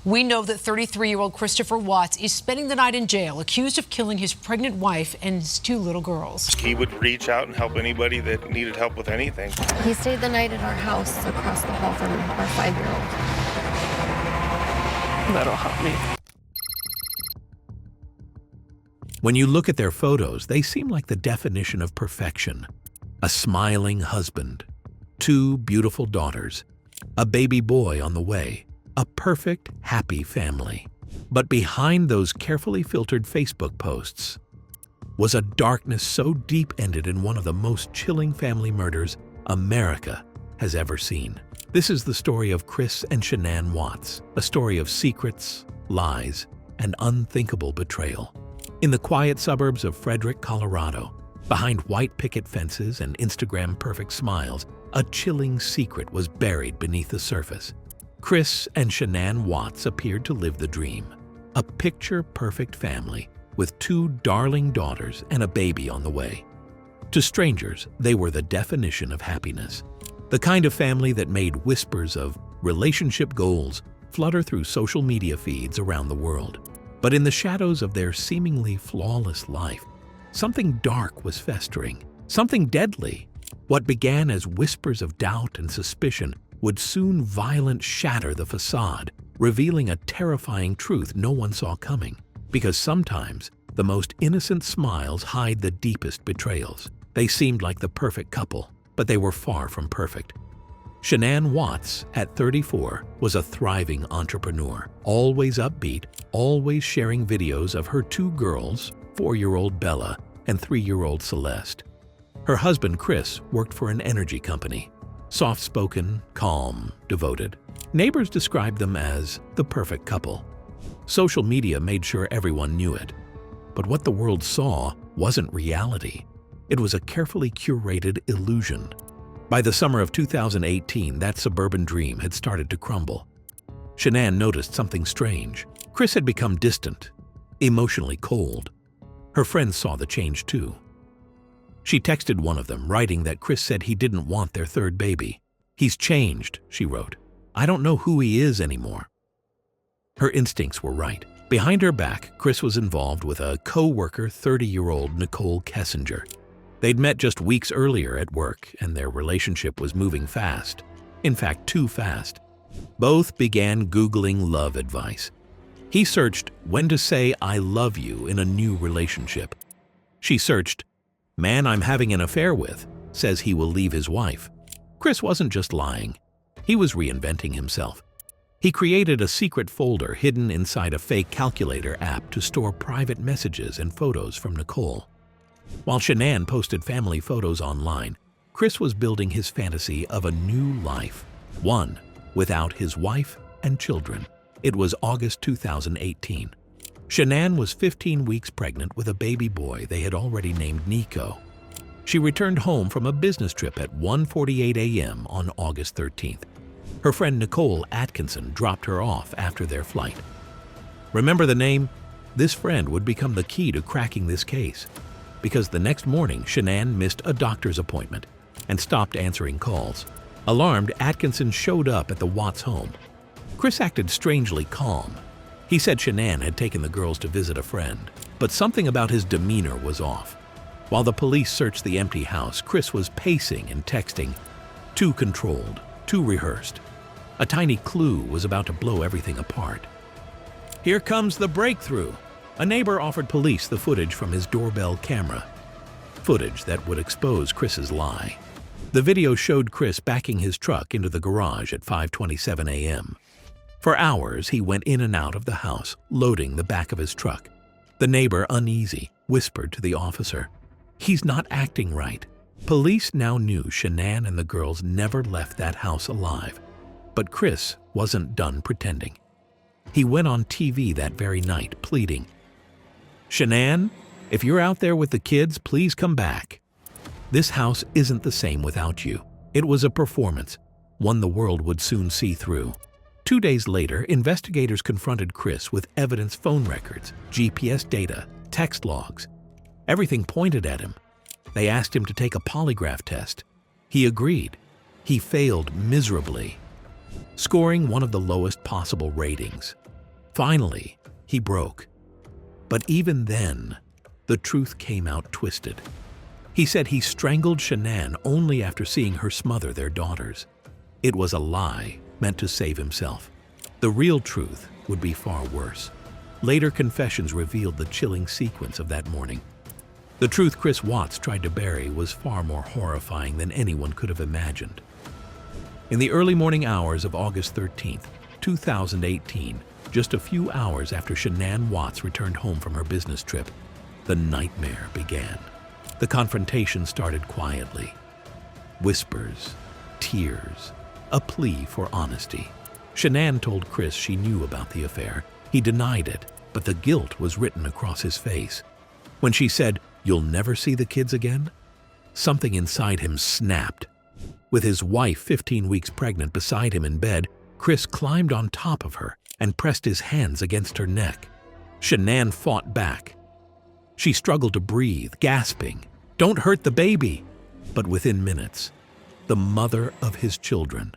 We know that 33-year-old Christopher Watts is spending the night in jail, accused of killing his pregnant wife and his 2 little girls. He would reach out and help anybody that needed help with anything. He stayed the night at our house across the hall from our 5-year-old. That'll help me. When you look at their photos, they seem like the definition of perfection. A smiling husband, 2 beautiful daughters, a baby boy on the way, a perfect, happy family. But behind those carefully filtered Facebook posts was a darkness so deep-ended in one of the most chilling family murders America has ever seen. This is the story of Chris and Shanann Watts, a story of secrets, lies, and unthinkable betrayal. In the quiet suburbs of Frederick, Colorado, behind white picket fences and Instagram-perfect smiles, a chilling secret was buried beneath the surface. Chris and Shanann Watts appeared to live the dream. A picture-perfect family with 2 darling daughters and a baby on the way. To strangers, they were the definition of happiness. The kind of family that made whispers of relationship goals flutter through social media feeds around the world. But in the shadows of their seemingly flawless life, something dark was festering, something deadly. What began as whispers of doubt and suspicion would soon violently shatter the facade, revealing a terrifying truth no one saw coming. Because sometimes, the most innocent smiles hide the deepest betrayals. They seemed like the perfect couple, but they were far from perfect. Shanann Watts, at 34, was a thriving entrepreneur, always upbeat, always sharing videos of her 2 girls, 4-year-old Bella and 3-year-old Celeste. Her husband, Chris, worked for an energy company. Soft-spoken, calm, devoted. Neighbors described them as the perfect couple. Social media made sure everyone knew it. But what the world saw wasn't reality. It was a carefully curated illusion. By the summer of 2018, that suburban dream had started to crumble. Shanann noticed something strange. Chris had become distant, emotionally cold. Her friends saw the change too. She texted one of them, writing that Chris said he didn't want their 3rd baby. "He's changed," she wrote. "I don't know who he is anymore." Her instincts were right. Behind her back, Chris was involved with a co-worker, 30-year-old Nicole Kessinger. They'd met just weeks earlier at work, and their relationship was moving fast. In fact, too fast. Both began Googling love advice. He searched when to say "I love you" in a new relationship. She searched, "Man I'm having an affair with says he will leave his wife." Chris wasn't just lying. He was reinventing himself. He created a secret folder hidden inside a fake calculator app to store private messages and photos from Nicole. While Shanann posted family photos online, Chris was building his fantasy of a new life, one without his wife and children. It was August 2018. Shanann was 15 weeks pregnant with a baby boy they had already named Nico. She returned home from a business trip at 1:48 a.m. on August 13th. Her friend Nicole Atkinson dropped her off after their flight. Remember the name? This friend would become the key to cracking this case. Because the next morning, Shanann missed a doctor's appointment and stopped answering calls. Alarmed, Atkinson showed up at the Watts home. Chris acted strangely calm. He said Shanann had taken the girls to visit a friend, but something about his demeanor was off. While the police searched the empty house, Chris was pacing and texting, too controlled, too rehearsed. A tiny clue was about to blow everything apart. Here comes the breakthrough. A neighbor offered police the footage from his doorbell camera. Footage that would expose Chris's lie. The video showed Chris backing his truck into the garage at 5:27 a.m. For hours, he went in and out of the house, loading the back of his truck. The neighbor, uneasy, whispered to the officer, "He's not acting right." Police now knew Shanann and the girls never left that house alive. But Chris wasn't done pretending. He went on TV that very night, pleading, "Shanann, if you're out there with the kids, please come back. This house isn't the same without you." It was a performance, one the world would soon see through. 2 days later, investigators confronted Chris with evidence: phone records, GPS data, text logs. Everything pointed at him. They asked him to take a polygraph test. He agreed. He failed miserably, scoring one of the lowest possible ratings. Finally, he broke. But even then, the truth came out twisted. He said he strangled Shanann only after seeing her smother their daughters. It was a lie meant to save himself. The real truth would be far worse. Later confessions revealed the chilling sequence of that morning. The truth Chris Watts tried to bury was far more horrifying than anyone could have imagined. In the early morning hours of August 13, 2018, just a few hours after Shanann Watts returned home from her business trip, the nightmare began. The confrontation started quietly. Whispers, tears, a plea for honesty. Shanann told Chris she knew about the affair. He denied it, but the guilt was written across his face. When she said, "You'll never see the kids again," something inside him snapped. With his wife 15 weeks pregnant beside him in bed, Chris climbed on top of her and pressed his hands against her neck. Shanann fought back. She struggled to breathe, gasping, "Don't hurt the baby!" But within minutes, the mother of his children,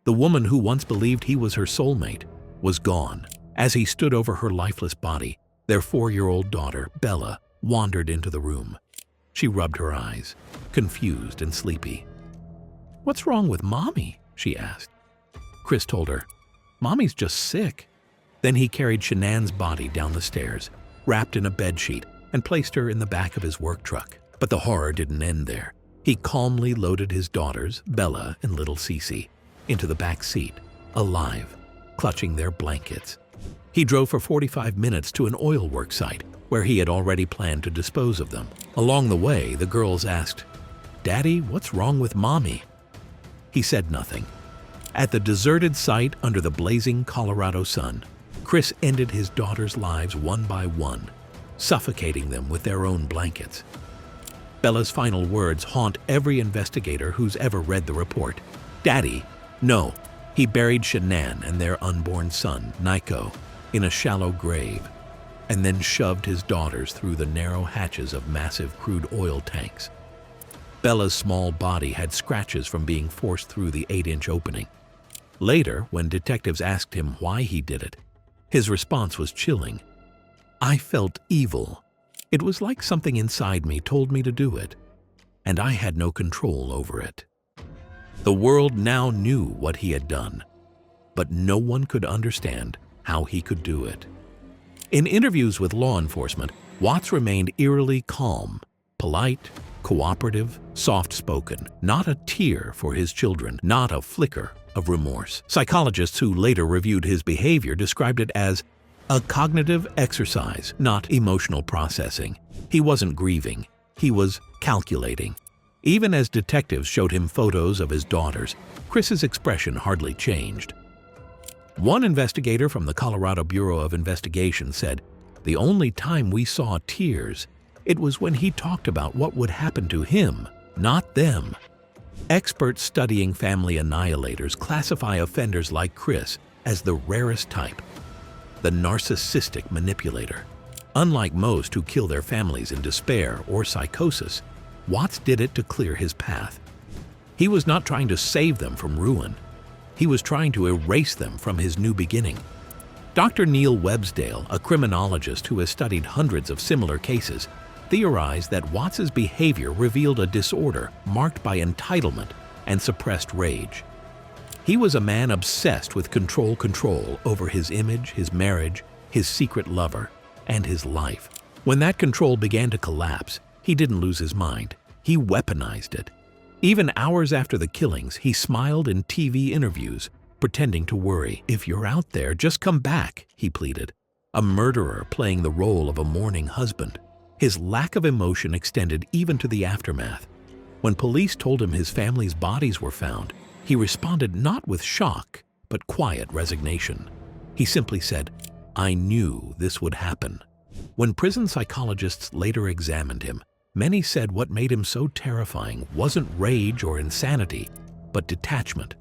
the woman who once believed he was her soulmate, was gone. As he stood over her lifeless body, their 4-year-old daughter, Bella, wandered into the room. She rubbed her eyes, confused and sleepy. "What's wrong with Mommy?" she asked. Chris told her, "Mommy's just sick." Then he carried Shanann's body down the stairs, wrapped in a bedsheet, and placed her in the back of his work truck. But the horror didn't end there. He calmly loaded his daughters, Bella and little Cece, into the back seat, alive, clutching their blankets. He drove for 45 minutes to an oil work site where he had already planned to dispose of them. Along the way, the girls asked, "Daddy, what's wrong with Mommy?" He said nothing. At the deserted site under the blazing Colorado sun, Chris ended his daughters' lives one by one, suffocating them with their own blankets. Bella's final words haunt every investigator who's ever read the report. "Daddy, no, he buried Shanann and their unborn son, Nico, in a shallow grave, and then shoved his daughters through the narrow hatches of massive crude oil tanks." Bella's small body had scratches from being forced through the 8-inch opening. Later, when detectives asked him why he did it, his response was chilling. "I felt evil. It was like something inside me told me to do it, and I had no control over it." The world now knew what he had done, but no one could understand how he could do it. In interviews with law enforcement, Watts remained eerily calm, polite, cooperative, soft-spoken, not a tear for his children, not a flicker of remorse. Psychologists who later reviewed his behavior described it as a cognitive exercise, not emotional processing. He wasn't grieving, he was calculating. Even as detectives showed him photos of his daughters, Chris's expression hardly changed. One investigator from the Colorado Bureau of Investigation said, "The only time we saw tears, it was when he talked about what would happen to him, not them." Experts studying family annihilators classify offenders like Chris as the rarest type, the narcissistic manipulator. Unlike most who kill their families in despair or psychosis, Watts did it to clear his path. He was not trying to save them from ruin. He was trying to erase them from his new beginning. Dr. Neil Websdale, a criminologist who has studied hundreds of similar cases, theorized that Watts's behavior revealed a disorder marked by entitlement and suppressed rage. He was a man obsessed with control over his image, his marriage, his secret lover, and his life. When that control began to collapse, he didn't lose his mind. He weaponized it. Even hours after the killings, he smiled in TV interviews, pretending to worry. "If you're out there, just come back," he pleaded. A murderer playing the role of a mourning husband. His lack of emotion extended even to the aftermath. When police told him his family's bodies were found, he responded not with shock, but quiet resignation. He simply said, "I knew this would happen." When prison psychologists later examined him, many said what made him so terrifying wasn't rage or insanity, but detachment.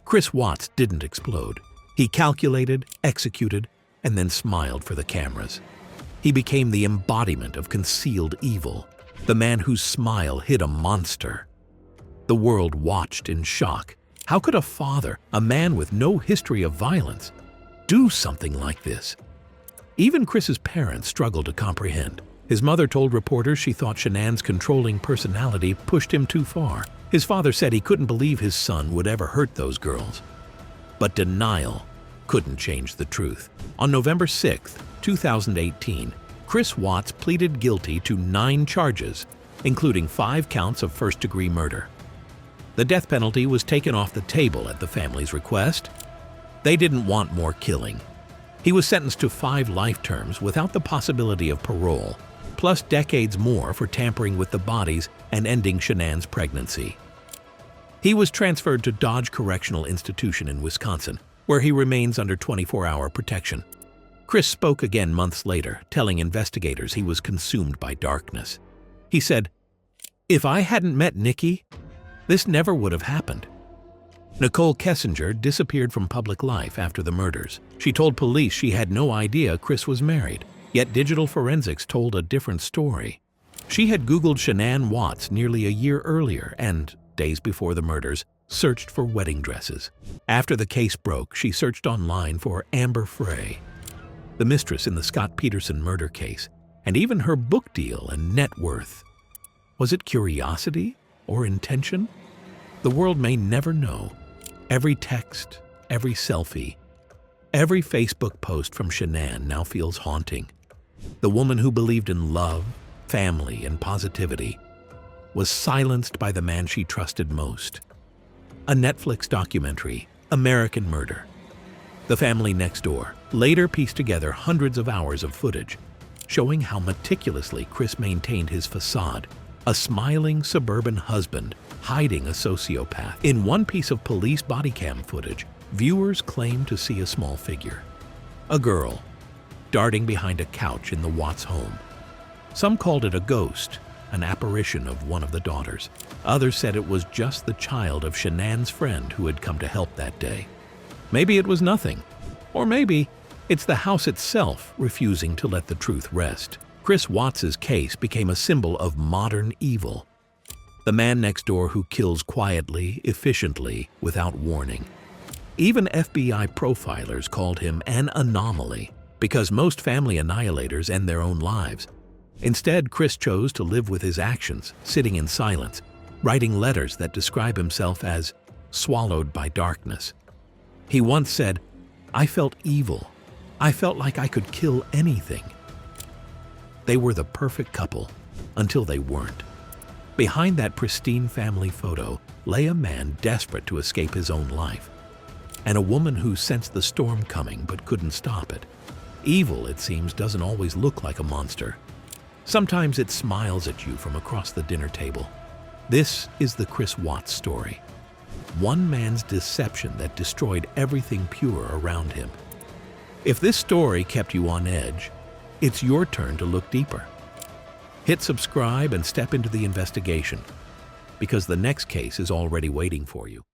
Chris Watts didn't explode. He calculated, executed, and then smiled for the cameras. He became the embodiment of concealed evil, the man whose smile hid a monster. The world watched in shock. How could a father, a man with no history of violence, do something like this? Even Chris's parents struggled to comprehend. His mother told reporters she thought Shanann's controlling personality pushed him too far. His father said he couldn't believe his son would ever hurt those girls. But denial couldn't change the truth. On November 6, 2018, Chris Watts pleaded guilty to 9 charges, including 5 counts of first-degree murder. The death penalty was taken off the table at the family's request. They didn't want more killing. He was sentenced to 5 life terms without the possibility of parole, plus decades more for tampering with the bodies and ending Shanann's pregnancy. He was transferred to Dodge Correctional Institution in Wisconsin, where he remains under 24-hour protection. Chris spoke again months later, telling investigators he was consumed by darkness. He said, "If I hadn't met Nikki, this never would have happened." Nicole Kessinger disappeared from public life after the murders. She told police she had no idea Chris was married, yet digital forensics told a different story. She had Googled Shanann Watts nearly a year earlier and, days before the murders, searched for wedding dresses. After the case broke, she searched online for Amber Frey, the mistress in the Scott Peterson murder case, and even her book deal and net worth. Was it curiosity or intention? The world may never know. Every text, every selfie, every Facebook post from Shanann now feels haunting. The woman who believed in love, family, and positivity was silenced by the man she trusted most. A Netflix documentary, American Murder. The Family Next Door later pieced together hundreds of hours of footage, showing how meticulously Chris maintained his facade, a smiling suburban husband hiding a sociopath. In one piece of police body cam footage, viewers claimed to see a small figure, a girl, darting behind a couch in the Watts home. Some called it a ghost, an apparition of one of the daughters. Others said it was just the child of Shanann's friend who had come to help that day. Maybe it was nothing, or maybe it's the house itself refusing to let the truth rest. Chris Watts's case became a symbol of modern evil. The man next door who kills quietly, efficiently, without warning. Even FBI profilers called him an anomaly, because most family annihilators end their own lives. Instead, Chris chose to live with his actions, sitting in silence, writing letters that describe himself as swallowed by darkness. He once said, "I felt evil. I felt like I could kill anything." They were the perfect couple, until they weren't. Behind that pristine family photo lay a man desperate to escape his own life, and a woman who sensed the storm coming but couldn't stop it. Evil, it seems, doesn't always look like a monster. Sometimes it smiles at you from across the dinner table. This is the Chris Watts story. One man's deception that destroyed everything pure around him. If this story kept you on edge, it's your turn to look deeper. Hit subscribe and step into the investigation, because the next case is already waiting for you.